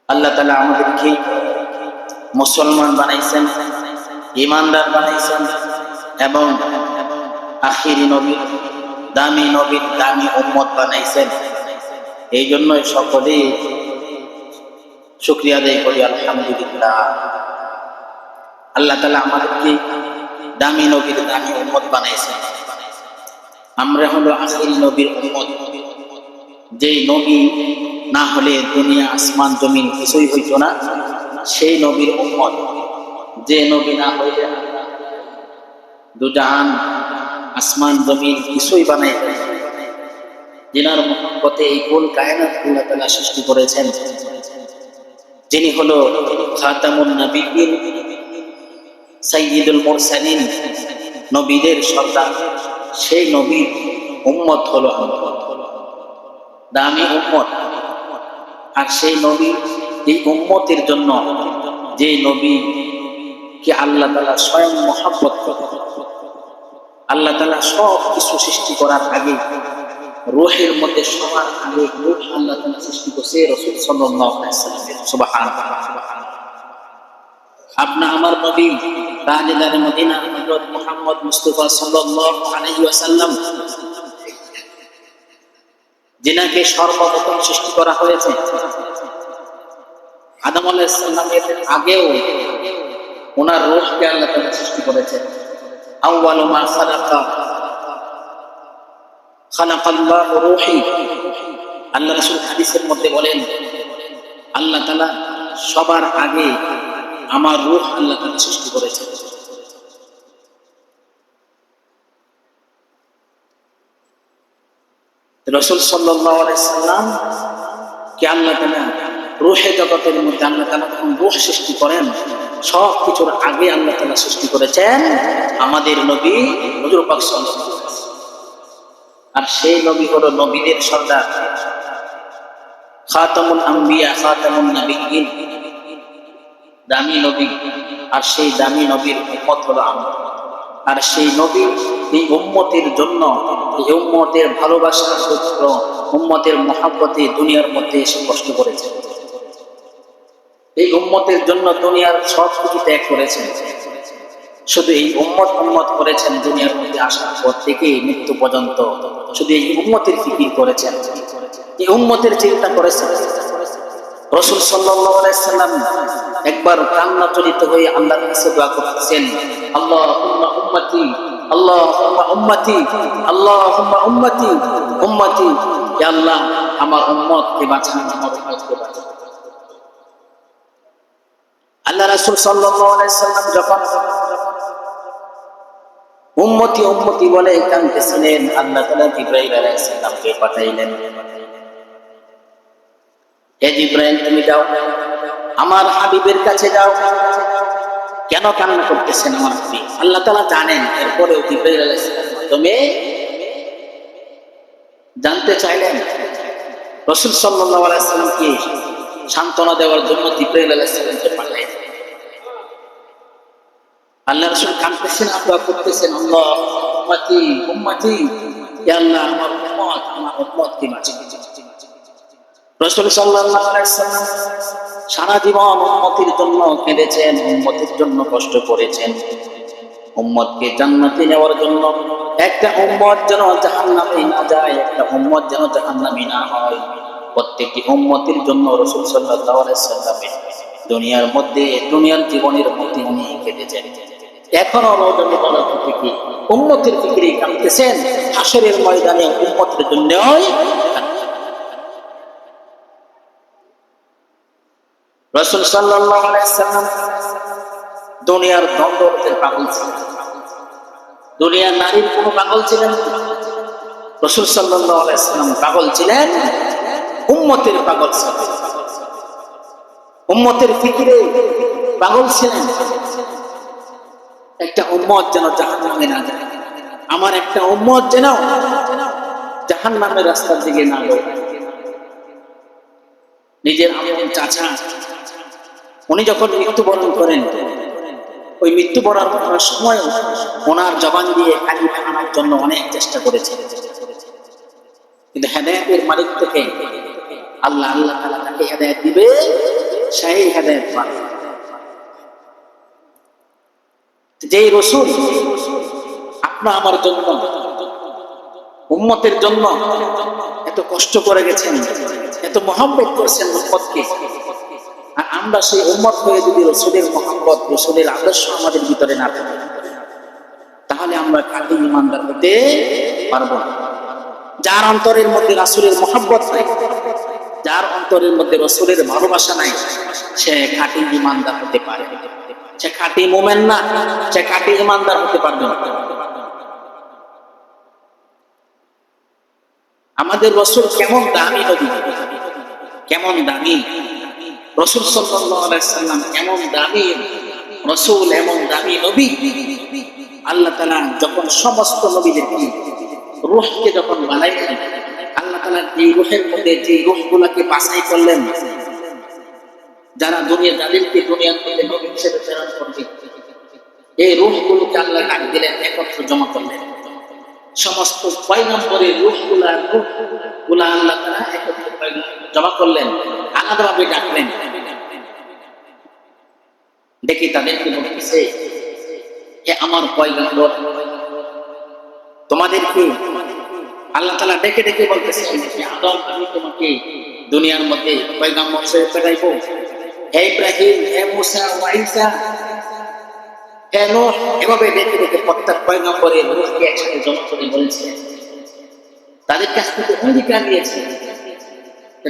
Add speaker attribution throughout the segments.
Speaker 1: আল্লাহ তাআলা আমাদেরকে মুসলমান বানাইছেন, ঈমানদার বানাইছেন এবং আখিরি নবীর দামি উম্মত বানাইছেন। এই জন্যই সকলেই শুকরিয়া আদায় করি আলহামদুলিল্লাহ। আল্লাহ তাআলা আমাদেরকে দামি নবীর দামি উম্মত বানাইছেন। আমরা হলো আখিরি নবীর উম্মত। যেই নবী না হলে দুনিয়া আসমান জমিন কিছুই হইতো না, সেই নবীর উম্মত। যে নবী না হইলে দুজাহান আসমান জমিন কিছুই বানাইতেন। যিনার মহব্বতে এই কুল কায়নাত আল্লাহ তাআলা সৃষ্টি করেছেন, যিনি হলো খাতামুন নবিয়্যিন, সাইয়্যিদুল মুরসালিন, নবীদের সর্দার। সেই নবীর উম্মত হলো আমরা, দামি উম্মত। আর সেই নবী, এই উম্মতের জন্য যে নবীকে আল্লাহ তাআলা স্বয়ং মহব্বত করেন, আল্লাহ তাআলা সব কিছু সৃষ্টি করার আগে রূহের মধ্যে সবার আগে রূহ আল্লাহ তাআলা সৃষ্টি করছে রাসূল সাল্লাল্লাহু আলাইহি ওয়াসাল্লাম। সুবহানাল্লাহ। আপনা আমার নবী তাজদার মদিনা হযরত মুহাম্মদ মুস্তাফা সাল্লাল্লাহু আলাইহি ওয়াসাল্লাম, যিনাকে সর্বপ্রথম সৃষ্টি করা হয়েছে, আদম আলাইহিস সালামের আগেও ওনার রূহকে আল্লাহ তাআলা সৃষ্টি করেছেন। আউয়ালু মা খালাকাল্লাহু রূহি। আল্লাহ রাসূল হাদিসের মধ্যে বলেন, আল্লাহ তাআলা সবার আগে আমার রূহ আল্লাহ তাআলা সৃষ্টি করেছেন। রাসূল সাল্লাল্লাহু আলাইহি সাল্লাম কে আল্লাহ তাআলা রূহে জগতের মধ্যে আল্লাহ তাআলা যখন রূহ সৃষ্টি করেন, সব কিছুর আগে আল্লাহ তাআলা সৃষ্টি করেছেন আমাদের নবী হুজুর পাক সাল্লাল্লাহু আলাইহি ওয়াসাল্লাম। আর সেই নবী হলো নবীদের সর্দার, খাতামুল আম্বিয়া, খাতামুন নবিয়্যিন, দামি নবী। আর সেই দামি নবীর উম্মত হলো আমরা। আর সেই নবী এই উম্মতের জন্য, এই উম্মতের ভালোবাসার সূত্র, উম্মতের মহব্বতে দুনিয়ার মধ্যে এসে কষ্ট করেছেন। এই উম্মতের জন্য দুনিয়ার সব কিছু ত্যাগ করেছেন। শুধু এই উম্মত করেছেন। দুনিয়ার মধ্যে আসার পর থেকে মৃত্যু পর্যন্ত শুধু এই উম্মতের ফিকির করেছেন, এই উম্মতের চিন্তা করেছেন। রাসূল সাল্লাল্লাহু আলাইহি সাল্লাম একবার কান্নাজড়িত হয়ে আল্লাহর কাছে দোয়া করতেছেন, আল্লাহুম্মা উম্মতি, আল্লাহুম্মা উম্মতি, আল্লাহুম্মা উম্মতি, উম্মতি। ইয়া আল্লাহ, আমার উম্মতকে বাঁচান, আমার উম্মতকে বাঁচান। আল্লাহ রাসূল সাল্লাল্লাহু আলাইহি সাল্লাম যখন উম্মতি উম্মতি বলে কাঁদতেছিলেন, আল্লাহ তাআলা জিবরাইল আলাইহিস সালামকে পাঠাইলেন। হে জিবরাইল, তুমি যাও, আমার হাবিবের কাছে যাও। কেন কান্না করতেছেন আমার হাবিব? আল্লাহ তাআলা জানেন। এরপরেও জিবরাইল আলাইহিস সালাম তুমি জানতে চাইলেন। রাসূল সাল্লাল্লাহু আলাইহি সাল্লামকে সান্ত্বনা দেওয়ার জন্য জিবরাইল আলাইহিস সালামকে পাঠাইলেন। আল্লাহ রাসূল কাঁদতেছেন, দোয়া করতেছেন, আল্লাহ উম্মতি উম্মতি, ইয়া আল্লাহ, আমার উম্মতকে বাঁচান। রাসূল সাল্লাল্লাহু আলাইহি সাল্লাম সারা জীবন উম্মতের জন্য কেঁদেছেন, উম্মতের জন্য কষ্ট করেছেন, উম্মতকে জান্নাতে নেওয়ার জন্য। একটা উম্মত যেন জাহান্নামে না যায়, একটা উম্মত যেন জাহান্নামী না হয়, প্রত্যেকটি উম্মতের জন্য রাসূল সাল্লাল্লাহু আলাইহি সাল্লাম দুনিয়ার মধ্যে, দুনিয়ার জীবনের মধ্যে উনি কেঁদেছেন। এখনো রওজানে বলা থেকে উম্মতের ফিকিরে কাঁদতেছেন। হাশরের ময়দানে উম্মতের জন্যই। রাসূল সাল্লাল্লাহু আলাইহি সাল্লাম দুনিয়ার দ্বন্দ্বের পাগল ছিলেন, দুনিয়ার নারীর কোনো পাগল ছিলেন না। রাসূল সাল্লাল্লাহু আলাইহি সাল্লাম পাগল ছিলেন, উম্মতের পাগল ছিলেন, উম্মতের ফিকিরে পাগল ছিলেন। একটা উম্মত যেন জাহান্নামে না যায়, আমার একটা উম্মত যেন জাহান্নামের রাস্তার দিকে না যায়। নিজের আপন চাচা উনি যখন মৃত্যুবরণ করেন, ওই মৃত্যুবরণ করার সময় ওনার জবান দিয়ে কালিমা আনার জন্য অনেক চেষ্টা করেছেন, কিন্তু হেদায়েতের মালিক থেকে আল্লাহ তাআলা তাকে হেদায়েত দিবে সেই হেদায়েত পাবে। যেই রাসূল আপনা আমার জন্য, উম্মতের জন্য এত কষ্ট করে গেছেন, এত মহব্বত করেছেন উম্মতকে, আর আমরা সেই উম্মত হয়ে যদি রাসূলের মহব্বত, রাসূলের আদর্শ আমাদের ভিতরে না থাকে, তাহলে আমরা খাঁটি ঈমানদার হতে পারবো না। যার অন্তরের মধ্যে রাসূলের মহব্বত নাই, যার অন্তরের মধ্যে রাসূলের ভালোবাসা নাই, সে খাঁটি ঈমানদার হতে পারে না, সে খাঁটি মুমিন না, সে খাঁটি ঈমানদার হতে পারবে না। আমাদের রাসূল কেমন দামি নবী, কেমন দামি রাসূল সাল্লাল্লাহু আলাইহি সাল্লাম, কেমন দামি রাসূল, এমন দামি নবী। আল্লাহ তাআলা যখন সমস্ত নবীদেরকে রূহকে যখন বানাইলেন, আল্লাহ তাআলা এই রূহের মধ্যে যে রূহগুলোকে বাছাই করলেন, যারা যাদেরকে দুনিয়ার মধ্যে নবী হিসেবে প্রেরণ করবে, এই রূহগুলোকে আল্লাহ ডাক দিলেন, একত্র জমা করলেন। সমস্ত পয়গম্বরের রূহগুলা আল্লাহ তাআলা একত্র জমা করলেন, আলাদাভাবে ডাকলেন। দেখি তাদেরকে বলতেছে, হে আমার পয়গম্বর, তোমাদেরকে আল্লাহ তাআলা ডেকে ডেকে বলতেছে, আদম, আমি তোমাকে দুনিয়ার মধ্যে পয়গম্বর হিসেবে পাঠাইবো। হে ইব্রাহিম, হে মুসা, ওয়া ঈসা, হে নূহ, এভাবে ডেকে ডেকে প্রত্যেক পয়গম্বরের রূহকে একসাথে জমা করে বলেছে, তাদের কাছ থেকে অঙ্গীকার নিয়েছে,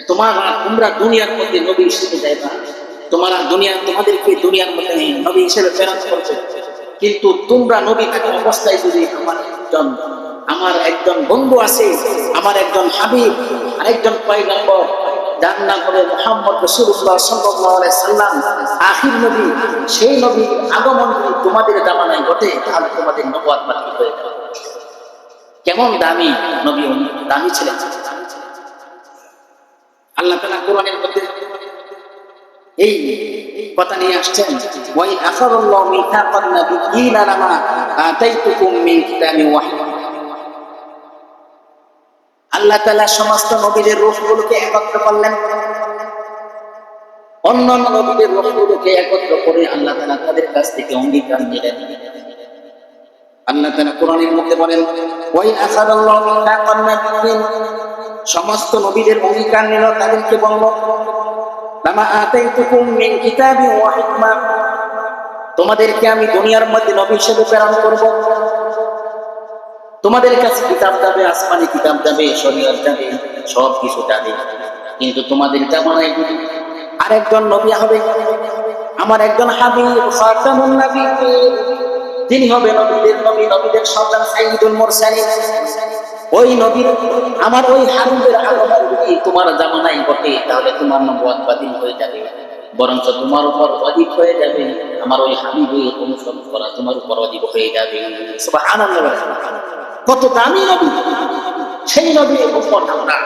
Speaker 1: তোমরা দুনিয়ার মধ্যে নবী হিসেবে যাইবা, তোমাদেরকে দুনিয়ার মধ্যে নবী হিসেবে প্রেরণ করবে, কিন্তু তোমরা নবী থাকা অবস্থায় যদি আমার একজন বন্ধু আছে, আমার একজন হাবিব, আরেকজন পয়গম্বর, যার নাম হলো মুহাম্মদ রাসূলুল্লাহ সাল্লাল্লাহু আলাইহি সাল্লাম, আখির নবী, সেই নবীর আগমন যদি তোমাদের জামানায় ঘটে, তাহলে তোমাদের নবুয়ত বাতিল হয়ে যাবে। কেমন দামি নবী, দামি ছিলেন। আল্লাহ তাআলা কোরআনের মধ্যে এই কথা নিয়ে আসছেন, ওয়া আখারাল্লাহু মিথাকান নাবিয়্যিনা লামা আতাইতুকুম মিন কিতাবিন ওয়া হিকমাহ। আল্লাহ তাআলা সমস্ত নবীদের রূহগুলোকে একত্র করলেন, অন্যান্য নবীদের রূহগুলোকে একত্র করে আল্লাহ তাআলা তাদের কাছ থেকে অঙ্গীকার নিলেন। আল্লাহ তাআলা কোরআনের মধ্যে বলেন, ওয়া আখারাল্লাহু মিথাকান নাবিয়্যিন, সমস্ত নবীদের অঙ্গীকার নিল, তাদেরকে বলল, লামা আতাইতুকুম মিন কিতাবিন ওয়া হিকমাহ, তোমাদেরকে আমি দুনিয়ার মধ্যে নবী হিসেবে প্রেরণ করব, তোমাদের কাছে কিতাব যাবে, আসমানি কিতাব যাবে, শরীয়ত যাবে, সব কিছু যাবে, কিন্তু তোমাদের জামানায় আরেকজন নবী হবে, আমার একজন হাবিব, খাতামুন নবিয়্যিন, তিনি হবে নবীদের নবী, নবীদের সর্দার, সাইয়্যিদুল মুরসালিন। ওই নবীর, আমার ওই হাবিবের আগমন যদি তোমার জামানায় ঘটে, তাহলে তোমার নবুয়ত বাতিল হয়ে যাবে, বরঞ্চ তোমার উপর ওয়াজিব হয়ে যাবে, আমার ওই হাবিবের অনুসরণ করা তোমার উপর ওয়াজিব হয়ে যাবে। সুবহানাল্লাহ, কত দামি নবী, সেই নবীর উম্মত আমরা,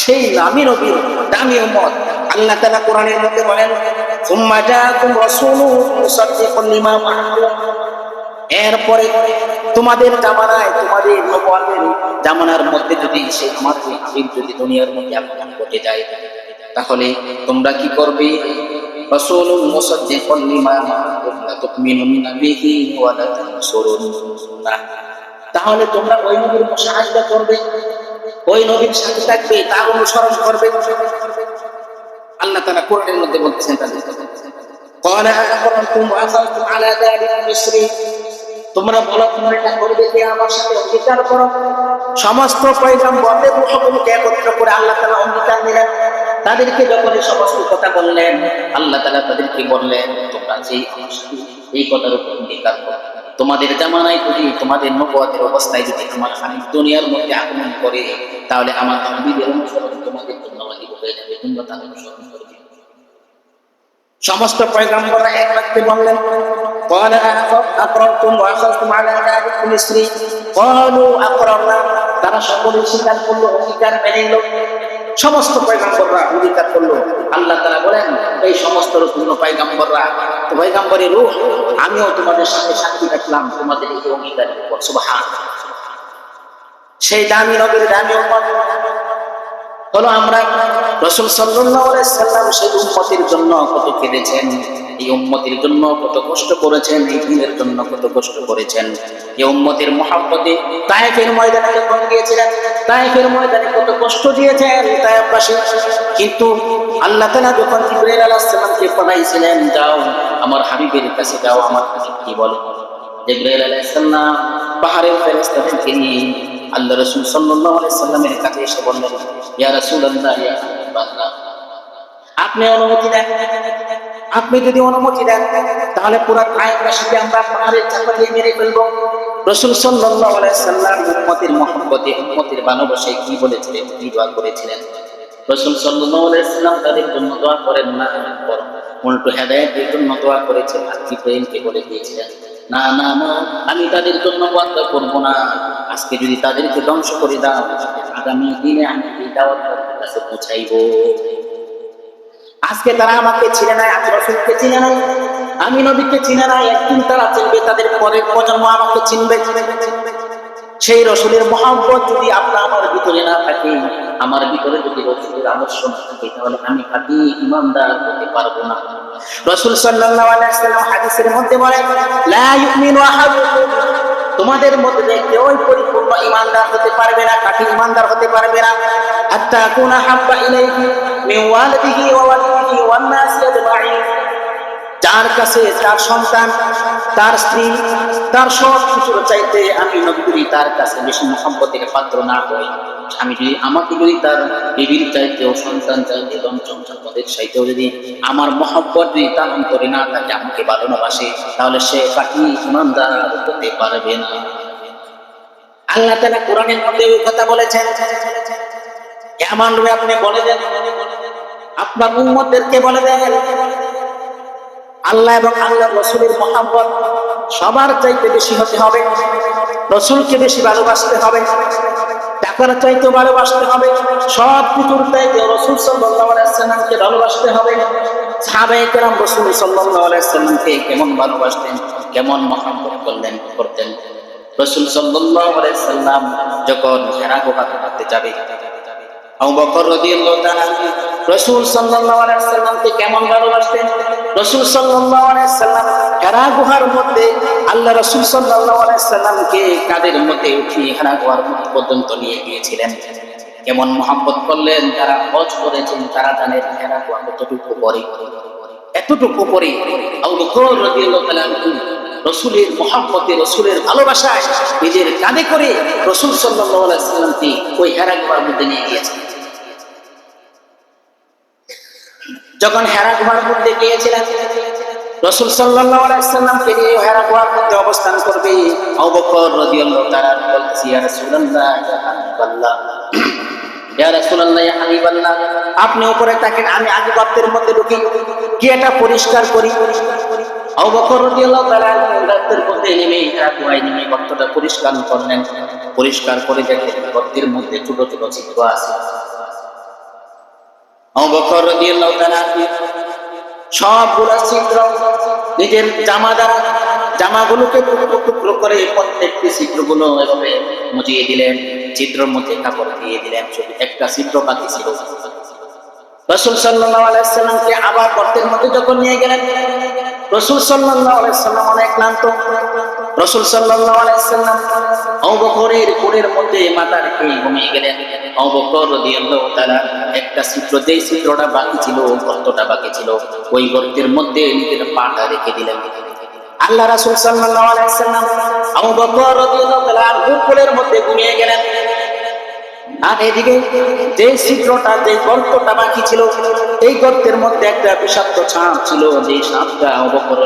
Speaker 1: সেই দামি নবীর দামি উম্মত। আল্লাহ তাআলা কোরআনের মধ্যে বলেন, সুম্মা জাআকুম রাসূলুন মুসাদ্দিকুন লিমা মা'আকুম, এরপরে তোমাদের জামানায়, তোমাদের নবুয়তের জামানার মধ্যে যদি সেই আমার ওই হাবিব যদি দুনিয়ার মধ্যে আগমন ঘটে যায়, তাহলে তোমরা কি করবে? রাসূলুন মুসাদ্দিকুন লিমা মা'আকুম লা তু'মিনুনা বিহি ওয়া লা তানসুরুন্নাহ, তাহলে তোমরা ওই নবীর মুশাহাদা করবে, ওই নবীর সাথে থাকবে, তার অনুসরণ করবে। আল্লাহ তাআলা কোরআনের মধ্যে বলতেছেন, ক্বালা আ'আকরারতুম ওয়া আখাযতুম আলা যালিকুম ইসরি, তোমরা বলো তোমরা এটা করবে কি, আমার সাথে অঙ্গীকার করো। সমস্ত পয়গম্বরদের রূহগুলোকে একত্র করে আল্লাহ তাআলা অঙ্গীকার নিলেন, তাদেরকে যখন এই সমস্ত কথা বললেন, আল্লাহ তাআলা তাদেরকে বললেন, তোমরা যে আমার সাথে এই কথার উপর অঙ্গীকার করো, তোমাদের জামানায় যদি, তোমাদের নবুয়তের অবস্থায় যদি আমার হাবিব দুনিয়ার মধ্যে আগমন করে, তাহলে আমার হাবিবের অনুসরণ তোমাদের জন্য ওয়াজিব হয়ে যাবে, তোমরা তার অনুসরণ করবে। সমস্ত পয়গম্বররা এক বাক্যে বললেন, ক্বালা আ'আকরারতুম ওয়া আখাযতুম আলা যালিকুম ইসরি, ক্বালু আকরারনা, তারা সকলে স্বীকার করলো, অঙ্গীকার মেনে নিল। সমস্ত পয়গম্বররা অঙ্গীকার করলো। আল্লাহ তাআলা বলেন, এই সমস্ত রূপূর্ণ পয়গম্বররা, পয়গম্বরের রূহ, আমিও তোমাদের সাথে সাক্ষী রাখলাম তোমাদের এই অঙ্গীকারের উপর। সুবহানাল্লাহ, সেই দামি নবীর দামি উম্মত বলো আমরা রাসূল সাল্লাল্লাহু আলাইহি সাল্লাম সেই উম্মতের জন্য কত কেঁদেছেন, এই উম্মতের জন্য কত কষ্ট করেছেন, এই দ্বীনের জন্য কত কষ্ট করেছেন। এই উম্মতের মহব্বতে তায়েফের ময়দানে যখন গিয়েছিলেন, তায়েফের ময়দানে কত কষ্ট দিয়েছেন তায়েফবাসী। কিন্তু আল্লাহ তাআলা যখন জিবরাইল আলাইহিস সালামকে পাঠাইছিলেন, যাও আমার হাবিবের কাছে যাও, আমার হাবিব কি বলে। জিবরাইল আলাইহিস সালাম পাহাড়ের ফেরেশতাদেরকে নিয়ে আল্লাহ রাসূল সাল্লাল্লাহু আলাইহি সাল্লামের কাছে এসে বললেন, ইয়া রাসূলুল্লাহ, ইয়া হাবিবাল্লাহ, আপনি অনুমতি দেন, আপনি যদি অনুমতি দেন তাহলে পুরো তায়েফবাসীকে আমরা পাহাড়ের চাপা দিয়ে মেরে ফেলবো। রাসূল সাল্লাল্লাহু আলাইহি সাল্লাম উম্মতের মহব্বতে, উম্মতের ভালোবাসায় কি বলেছিলেন, কি দোয়া করেছিলেন? রাসূল সাল্লাল্লাহু আলাইহি সাল্লাম তাদের জন্য দোয়া করেন না, বরং উল্টো হেদায়েতের জন্য দোয়া করেছেন। আর জিবরাইলকে বলে দিয়েছিলেন, না না না, আমি তাদের জন্য ওয়াদা করব না, আজকে যদি তাদেরকে ধ্বংস করে দাও, আগামী দিনে আমি এই দাওয়াত তাদের কাছে পৌঁছাইবো। আজকে তারা আমাকে চিনে নাই, আমি রাসূলকে চিনে নাই, আমি নবীকে চিনে নাই, একদিন তারা চিনবে, তাদের পরের প্রজন্ম আমাকে চিনবে। সেই রাসূলের মহব্বত যদি আপনার আমার ভিতরে না থাকে, আমার ভিতরে যদি রাসূলের আদর্শ না থাকে, তাহলে আমি খাঁটি ঈমানদার হতে পারবো না। রাসূল সাল্লাল্লাহু আলাইহি ওয়াসাল্লাম হাদিসের মধ্যে বলেন, লা ইউমিনু আহাদুকুম, তোমাদের মধ্যে কেউ পরিপূর্ণ ঈমানদার হতে পারবে না, খাঁটি ঈমানদার হতে পারবে না, হাত্তা কুনা হাব্বা ইলাইহি মিন ওয়ালিদিহি ওয়া ওয়ালিদিহি ওয়ান নাসি আজমাইন, যার কাছে তার সন্তান, তার স্ত্রী, তার সব কিছুর চাইতে আমি নবী তার কাছে বেশি মহব্বতের পাত্র না হই, আমি যদি আমাকে যদি তার বিবির চাইতেও, সন্তান চাইতে, ধন সম্পদের চাইতেও যদি আমার মহব্বত যদি তার অন্তরে না থাকে, আমাকে ভালোবাসে, তাহলে সে খাঁটি ঈমানদার হতে পারবে না। আল্লাহ তাআলা কোরআনের মধ্যে এই কথা বলেছেন, এমন ভাবে আপনি বলে দেন, আপনার উম্মতদেরকে বলে দেন, আল্লাহ এবং আল্লাহর রাসূলের মহব্বত সবার চাইতে বেশি হতে হবে, রাসূলকে বেশি ভালোবাসতে হবে, টাকার চাইতে ভালোবাসতে হবে, সব কিছুর চাইতে রাসূল সাল্লাল্লাহু আলাইহি ওয়াসাল্লামকে ভালোবাসতে হবে। সাহাবায়ে কেরাম রাসূল সাল্লাল্লাহু আলাইহি ওয়াসাল্লামকে কেমন ভালোবাসতেন, কেমন মহব্বত করতেন। রাসূল সাল্লাল্লাহু আলাইহি ওয়াসাল্লাম যখন হেরা গুহা করতে যাবে, আবু বকর রাদিয়াল্লাহু তাআলা রাসূল সাল্লাল্লাহু আলাইহি ওয়াসাল্লামকে কেমন ভালোবাসতেন। রাসূল সাল্লাল্লাহু আলাইহি ওয়াসাল্লাম হেরা গুহার মধ্যে আল্লাহ রাসূল সাল্লাল্লাহু আলাইহি ওয়াসাল্লামকে কাঁধের মধ্যে উঠিয়ে হেরা গুহার পর্যন্ত নিয়ে গিয়েছিলেন। কেমন মহব্বত করলেন, তারা হজ করেছেন, তারা জানেন হেরা গুহা কতটুকু পরে, এতটুকু পরে আবু বকর রাদিয়াল্লাহু তাআলা রাসূলের মহব্বতে, রাসূলের ভালোবাসায় নিজের কাঁধে করে রাসূল সাল্লাল্লাহু আলাইহি ওয়াসাল্লামকে ওই হেরা গুহার মধ্যে নিয়ে গিয়েছেন। যখন হেরা গুহার মধ্যে গিয়েছিলেন, রাসূল সাল্লাল্লাহু আলাইহি ওয়াসাল্লামকে নিয়ে হেরা গুহার মধ্যে অবস্থান করবে, আবু বকর রাদিয়াল্লাহু তাআলা বলতেছে, ইয়া রাসূলুল্লাহ, ইয়া হাবিবাল্লাহ, ইয়া রাসূলুল্লাহ, ইয়া হাবিবাল্লাহ, আপনি উপরে থাকেন, আমি আগে গর্তের মধ্যে ঢুকি, কি এটা পরিষ্কার করি। আবু বকর রাদিয়াল্লাহু তাআলা গর্তের মধ্যে নেমে, হেরা গুহায় নেমে গর্তটা পরিষ্কার করলেন। পরিষ্কার করে দেখেন গর্তের মধ্যে ছোট ছোট ছিদ্র আছে। আবু বকর রাদিয়াল্লাহু তাআলা সবগুলো ছিদ্র নিজের জামা দ্বারা জামাগুলোকে টুকরো টুকরো করে প্রত্যেকটি ছিদ্রগুলো এভাবে মুছিয়ে দিলেন, ছিদ্রের মধ্যে কাপড় দিয়ে দিলেন, শুধু একটা ছিদ্র বাকি ছিল। রাসূল সাল্লাল্লাহু আলাইহি ওয়াসাল্লামকে আবার গর্তের মধ্যে যখন নিয়ে গেলেন, রাসূল সাল্লাল্লাহু আলাইহি ওয়াসাল্লাম অনেক ক্লান্ত। রাসূল সাল্লাল্লাহু আলাইহি ওয়াসাল্লাম আবু বকরের কোলের মধ্যে মাথা রেখে ঘুমিয়ে গেলেন। আবু বকর রাদিয়াল্লাহু তাআলা একটা ছিদ্র, যেই ছিদ্রটা বাকি ছিল, গর্তটা বাকি ছিল, ওই গর্তের মধ্যে নিজের পাটা রেখে দিলেন। আল্লাহ রাসূল সাল্লাল্লাহু আলাইহি ওয়াসাল্লাম আবু বকর রাদিয়াল্লাহু তাআলা কোলের মধ্যে ঘুমিয়ে গেলেন। আর এদিকে যে ছিদ্রটা, যে গর্তটা বাকি ছিল, এই গর্তের মধ্যে একটা বিষাক্ত সাপ ছিল, যে সাপটা আবু বকর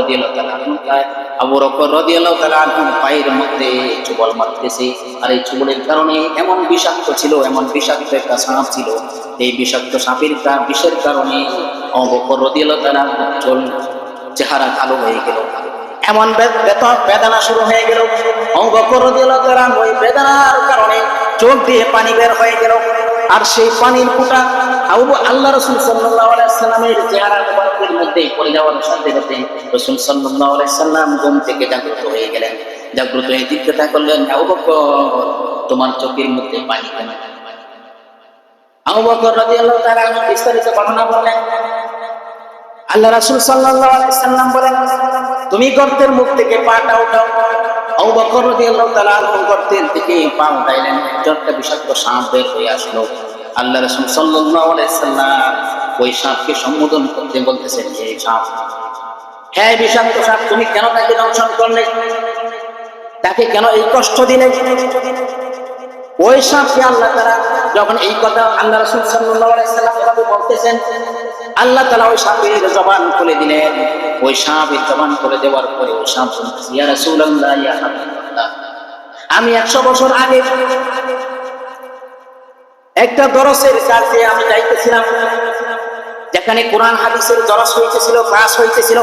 Speaker 1: রাদিয়াল্লাহু তাআলা পায়ের মধ্যে চুবল মারতেছে। আর এই চুবলের কারণে এমন বিষাক্ত ছিল, এমন বিষাক্ত একটা সাপ ছিল, এই বিষাক্ত সাপের বিষের কারণে আবু বকর রাদিয়াল্লাহু তাআলা চেহারা কালো হয়ে গেল। এমন বেদনা শুরু হয়ে গেল। আবু বকর রাদিয়াল্লাহু তাআলা ওই বেদনার কারণে চোখ দিয়ে পানি বের হয়ে গেল। আর সেই পানির ফোঁটা আল্লাহ রাসূল সাল্লাল্লাহু আলাইহি ওয়াসাল্লামের চেহারা মুবারকের মধ্যে পড়ে যাওয়ার সাথে সাথে রাসূল সাল্লাল্লাহু আলাইহি ওয়াসাল্লাম ঘুম থেকে জাগ্রত হয়ে গেলেন। জাগ্রত হয়ে জিজ্ঞাসা করলেন, আবু বকর, তোমার চোখের মধ্যে পানি কেন? আবু বকর রাদিয়াল্লাহু তাআলা আনহু বিস্তারিত ঘটনা বললেন। আল্লাহ রাসূল সাল্লাল্লাহু আলাইহি সাল্লাম বলেন, তুমি গর্তের মুখ থেকে পাটা উঠাও। আবু বকর রাদিয়াল্লাহু তাআলা আনহু গর্তের থেকে পা উঠাইলেন। একটা বিষাক্ত সাপ বের হয়ে আসলো। আল্লাহ রাসূল সাল্লাল্লাহু আলাইহি সাল্লাম ওই সাপকে সম্বোধন করতে বলতেছেন, হে সাপ, হ্যাঁ বিষাক্ত সাপ, তুমি কেন তাকে দংশন করলে? তাকে কেন এই কষ্ট দিলে? ওই সাপকে আল্লাহ তাআলা যখন এই কথা আল্লাহ রাসূল সাল্লাল্লাহু আলাইহি সাল্লাম এভাবে বলতেছেন, আল্লাহ তাআলা ওই সাপের জবান খুলে দিলেন। ওই সাপের জবান খুলে দেওয়ার পরে ওই সাপ বলতেছে, ইয়া রাসূলুল্লাহ, ইয়া হাবিবাল্লাহ, আমি 100 বছর আগে একটা দরসের কাছে আমি যাইতেছিলাম, যেখানে কোরআন হাদিসের দরস হইতেছিল, ক্লাস হইতেছিল।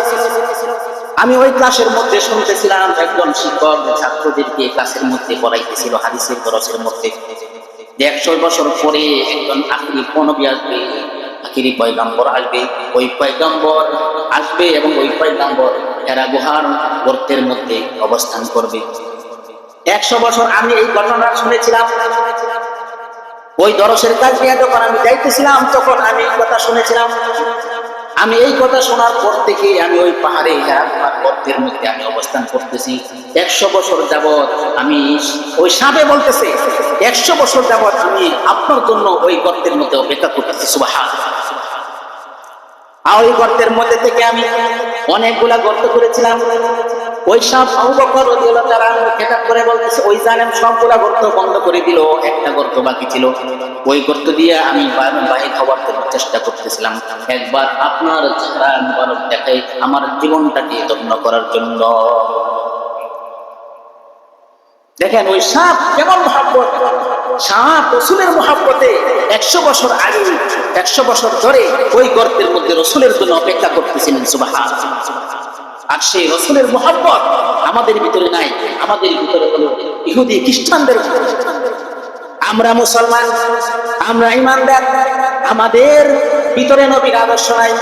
Speaker 1: আমি ওই ক্লাসের মধ্যে শুনতেছিলাম, একজন শিক্ষক ছাত্রদেরকে ক্লাসের মধ্যে পড়াইতেছিল হাদিসের দরসের মধ্যে, যে 100 বছর পরে একজন আখিরি নবী আসবে, আখিরি পয়গম্বর আসবে। ওই পয়গম্বর আসবে এবং ওই পয়গম্বর এরা গুহার গর্তের মধ্যে অবস্থান করবে। 100 বছর আমি এই ঘটনা শুনেছিলাম। ওই দরসের কাজ নিয়ে যখন আমি যাইতেছিলাম, তখন আমি এই কথা শুনেছিলাম। আমি এই কথা শোনার পর থেকে আমি ওই পাহাড়ে গর্তের মধ্যে আমি অবস্থান করতেছি। 100 বছর যাবৎ আমি, ওই সাপে বলতেছে, 100 বছর যাবৎ আমি আপনার জন্য ওই গর্তের মধ্যে অপেক্ষা করতেছি। সুবহানাল্লাহ। আর ওই গর্তের মধ্যে থেকে আমি অনেকগুলা গর্ত করেছিলাম। ওই সাপ আবু বকর রাদিয়াল্লাহু তাআলা খেতাব করে বলতেছে, ওই জালেম সবগুলা গর্ত বন্ধ করে দিল, একটা গর্ত বাকি ছিল। ওই গর্ত দিয়ে আমি বাহির হওয়ার চেষ্টা করতেছিলাম, একবার আপনার চেহারা মুবারক দেখে আমার জীবনটাকে ধন্য করার জন্য। দেখেন ওই সাপ কেমন মহব্বত, সাপ রাসূলের মহব্বতে 100 বছর আগে, 100 বছর ধরে ওই গর্তের মধ্যে রাসূলের জন্য অপেক্ষা করতেছিলেন। সুবহানাল্লাহ। আর সেই রাসূলের মহব্বত আমাদের ভিতরে নাই, আমাদের ভিতরে হলো ইহুদি খ্রিস্টানদের। আমরা মুসলমান, আমরা ঈমানদার, আমাদের ভিতরে নবীর আদর্শ নাই।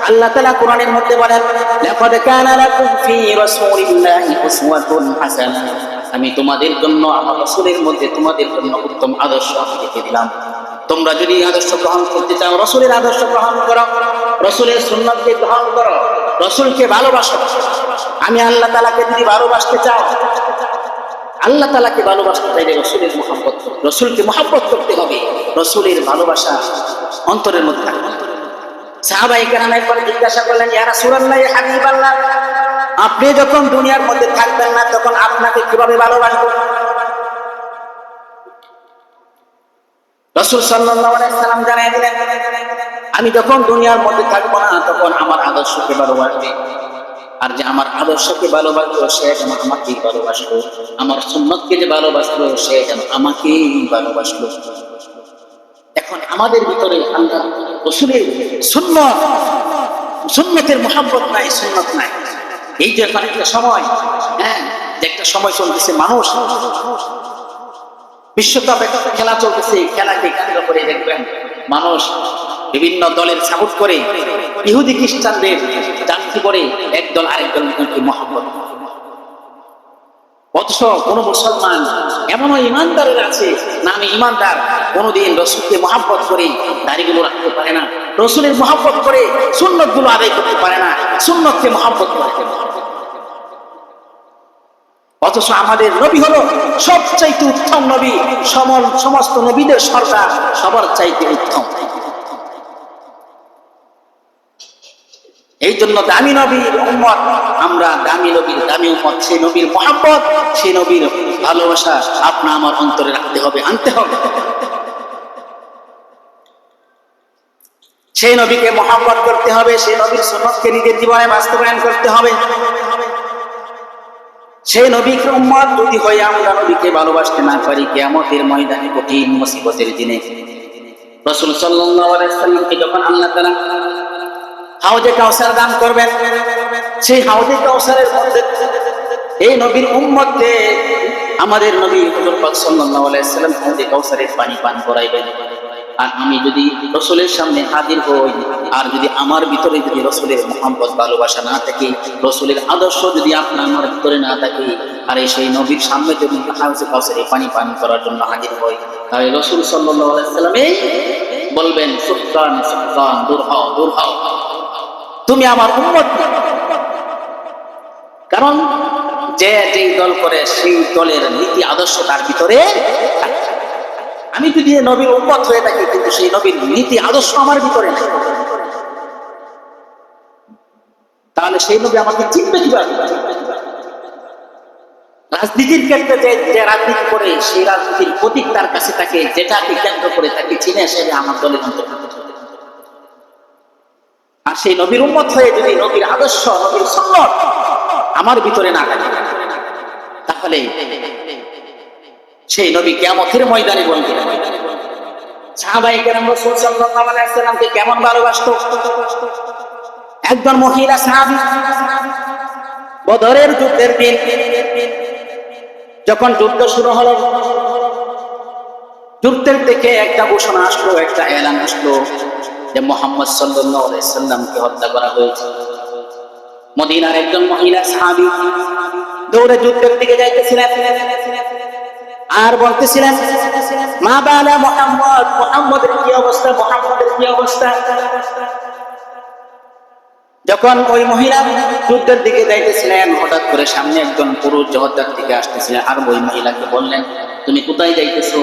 Speaker 1: আল্লাহ তাআলা কোরআনের মধ্যে বলেন, লাকাদ কানা লাকুম ফি রাসূলিল্লাহি উসওয়াতুন হাসানাহ, আমি তোমাদের জন্য আমার রাসূলের মধ্যে তোমাদের জন্য উত্তম আদর্শ রেখে দিলাম। তোমরা যদি আদর্শ গ্রহণ করতে চাও, রাসূলের আদর্শ গ্রহণ করো, রাসূলের সুন্নাতকে গ্রহণ করো, রাসূলকে ভালোবাসো। আমি আল্লাহ তাআলাকে যদি ভালোবাসতে চাও, আল্লাহ তাআলাকে ভালোবাসতে চাইলে রাসূলের মহব্বত, রাসূলকে মহব্বত করতে হবে। রাসূলের ভালোবাসা অন্তরের মধ্যে থাকবে। সাহাবায়ে কেরাম একবার জিজ্ঞাসা করলেন, ইয়া রাসূলুল্লাহ, ইয়া হাবিবাল্লাহ, আপনি যখন দুনিয়ার মধ্যে থাকবেন না, তখন আপনাকে কিভাবে ভালোবাসবো? রাসূল সাল্লাল্লাহু আলাইহি সাল্লাম জানিয়ে দিলেন, আমি যখন দুনিয়ার মধ্যে থাকবো না, তখন আমার আদর্শকে ভালোবাসবে। আর যে আমার আদর্শকে ভালোবাসলো, সে যেন আমাকেই ভালোবাসলো। আমার সুন্নতকে যে ভালোবাসলো, সে যেন আমাকেই ভালোবাসলো। এখন আমাদের ভিতরে আল্লাহ রাসূলের সুন্নত, সুন্নতের মহব্বত নাই, সুন্নত নাই। এই যে এখন একটা সময়, যে একটা সময় চলতেছে, মানুষ বিশ্বকাপ একটা খেলা চলতেছে, খেলাকে কেন্দ্র করে দেখবেন মানুষ বিভিন্ন দলের সাপোর্ট করে, ইহুদি খ্রিস্টানদের জাতি করে একদল আরেকদল মহব্বত। অথচ কোন মুসলমান এমনও ইমানদারের আছে না, আমি ইমানদার, কোনদিন রাসূলকে মহব্বত করে দাড়িগুলো রাখতে পারে না, রাসূলের মহব্বত করে সুন্নতগুলো আদায় করতে পারে না, সুন্নতকে মহব্বত করে। অথচ আমাদের নবী হলো সবচাইতে উত্তম নবী, সমস্ত নবীদের সরদার, সবার চাইতে উত্তম। এই জন্য দামি নবীর উম্মত আমরা, দামি নবীর দামি উম্মত, সেই নবীর মহব্বত, সেই নবীর ভালোবাসা আপনা আমার অন্তরে রাখতে হবে, আনতে হবে। সেই নবীকে মহব্বত করতে হবে, সেই নবীর সুন্নতকে নিজের জীবনে বাস্তবায়ন করতে হবে। সেই নবীকে উম্মত যদি হয়ে আমরা নবীকে ভালোবাসতে না পারি, কিয়ামতের ময়দানে কঠিন মুসিবতের দিনে রাসূল সাল্লাল্লাহু আলাইহি ওয়াসাল্লামকে যখন আল্লাহ তাআলা হাউজে কাউসার দান করবেন, সেই হাউজে কাউসারের মধ্যে এই নবীর উম্মতকে আমাদের নবী হুজুর পাক সাল্লাল্লাহু আলাইহি ওয়াসাল্লাম হাউজে কাউসারের পানি পান করাইবেন। আর আমি যদি রাসূলের সামনে হাজির হই, আর যদি আমার ভিতরে যদি রাসূলের মহব্বত ভালোবাসা না থাকে, রাসূলের আদর্শ যদি আমার ভিতরে না থাকে, আর সেই নবীর সামনে যদি হাউজে কাউসারের পানি পান করার জন্য হাজির হই, তাহলে রাসূল সাল্লাল্লাহু আলাইহি ওয়াসাল্লাম বলবেন সুলতান সুলতান, দূর হও দূর হও, তুমি আমার উম্মত। কারণ যে যেই দল করে সেই দলের নীতি আদর্শ তার ভিতরে থাকে। আমি যদি নবীর উম্মত হয়ে থাকি কিন্তু সেই নবীর নীতি আদর্শ আমার ভিতরে নেই, তাহলে সেই নবী আমাকে চিনবে কিভাবে? রাজনীতির ক্ষেত্রে যে রাজনীতি করে সেই রাজনীতির প্রতীক তার কাছে থাকে, যেটাকে কেন্দ্র করে তাকে চিনে সে আমার দলের অন্তর্ভুক্ত। আর সেই নবীর উম্মত হয়ে যদি নবীর আদর্শ নবীর সুন্নাত আমার ভিতরে না থাকে, তাহলে সেই নবী কিয়ামতের ময়দানে বলবেন সাহাবায়ে কেরাম রাসূল সাল্লাল্লাহু আলাইহি ওয়াসাল্লামকে কেমন ভালোবাসতো। একজন মহিলা সাহাবী বদরের যুদ্ধের দিন যখন যুদ্ধ শুরু হলো, যুদ্ধের থেকে একটা ঘোষণা আসলো, একটা এলান আসলো যে মুহাম্মদ সাল্লাল্লাহু আলাইহি ওয়াসাল্লামকে হত্যা করা হয়েছে। মদিনার একজন মহিলা সাহাবী দৌড়ে যুদ্ধের দিকে যাইতেছিলেন আর বলতেছিলেন মা বালা মুহাম্মদ, মুহাম্মদের কি অবস্থা, মুহাম্মদের কি অবস্থা। যখন ওই মহিলা যুদ্ধের দিকে যাইতেছিলেন, হঠাৎ করে সামনে একজন পুরুষ জহদ্দার দিকে আসতেছিলেন আর ওই মহিলাকে বললেন তুমি কোথায় যাইতেছো?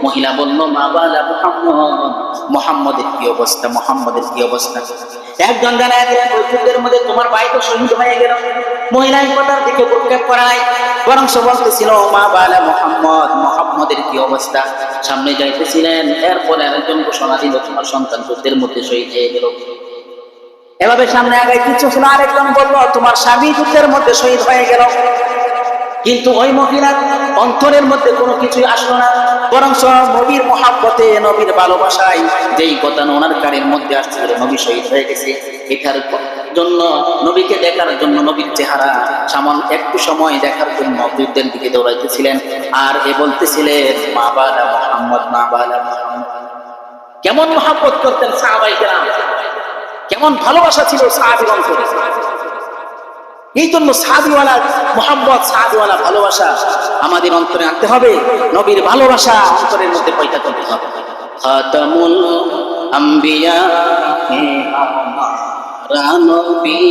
Speaker 1: মহিলা বলল মা বালা মুহাম্মদ, মুহাম্মদের কি অবস্থা, মুহাম্মদের কি অবস্থা। একজন জানায় ওই যুদ্ধের মধ্যে তোমার ভাই তো শহীদ হয়ে গেল। মহিলা এই কথার দিকে প্রক্ষেপ করা নাই, বরং সে বলতেছিল মা বালা মুহাম্মদ, মুহাম্মদের কি অবস্থা। সামনে যাইতেছিলেন, এরপরে আরেকজন ঘোষণা দিল তোমার সন্তান যুদ্ধের মধ্যে শহীদ হয়ে গেল। এভাবে সামনে আগায় কিছু ছিল, আরেকজন বলল তোমার স্বামী যুদ্ধের মধ্যে শহীদ হয়ে গেল। কিন্তু ওই মহিলার অন্তরের মধ্যে কোনো কিছুই আসলো না, বরং নবীর মহাব্বতে নবীর ভালোবাসায় যেই কথা ওনার কানের মধ্যে আসছিল নবী শহীদ হয়ে গেছে, এটার জন্য নবীকে দেখার জন্য নবীর চেহারা সামান্য একটু সময় দেখার জন্য যুদ্ধের দিকে দৌড়াইতেছিলেন আর এ বলতেছিলেন মা বালা মুহাম্মদ, মা বালা মুহাম্মদ। কেমন মহাব্বত করতেন সাহাবায়ে কেরাম, কেমন ভালোবাসা ছিল সাহাবীর অন্তরে। এই জন্য সাহাবীওয়ালা মুহাব্বত, সাহাবীওয়ালা ভালোবাসা আমাদের অন্তরে আনতে হবে, নবীর ভালোবাসা অন্তরের মধ্যে পয়দা করতে হবে। খাতামুল আম্বিয়া হে আমারা নবী,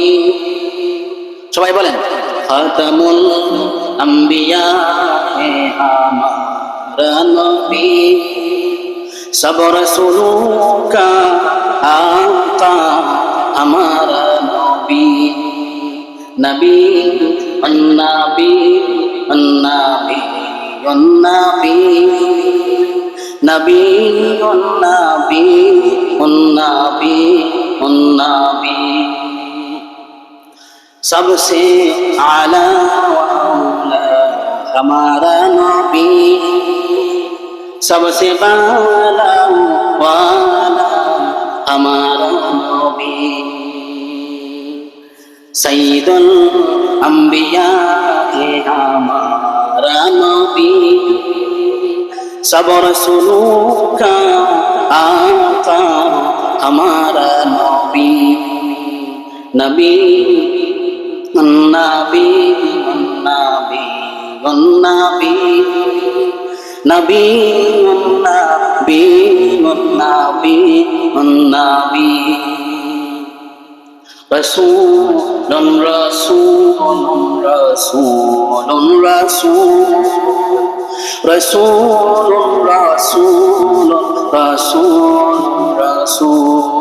Speaker 1: সবাই বলেন খাতামুল আম্বিয়া হে আমারা নবী, সব রাসূলোं का आका हमारा नबी, नबी अन्नबी अन्नबी अन्नबी, नबी अन्नबी अन्नबी अन्नबी, सबसे आला व औला हमारा नबी, सबसे बाला वाला हमारा नबी, सैयदुल अंबिया है हमारा नबी, सब रसूलों का आका हमारा नबी, नबी नबी नबी नबी, नबी नबी नबी नबी, रसूल रसूल रसूल रसूल रसूल रसूल रसूल रसूल।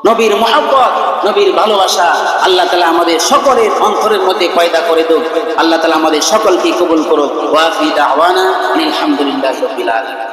Speaker 1: নবীর মহব্বত, নবীর ভালোবাসা আল্লাহ তাআলা আমাদের সকলের অন্তরের মধ্যে পয়দা করে দেন। আল্লাহ তাআলা আমাদের সকলকে কবুল করুক। ওয়া ফি দাওয়ানা আলহামদুলিল্লাহি রাব্বিল আলামিন।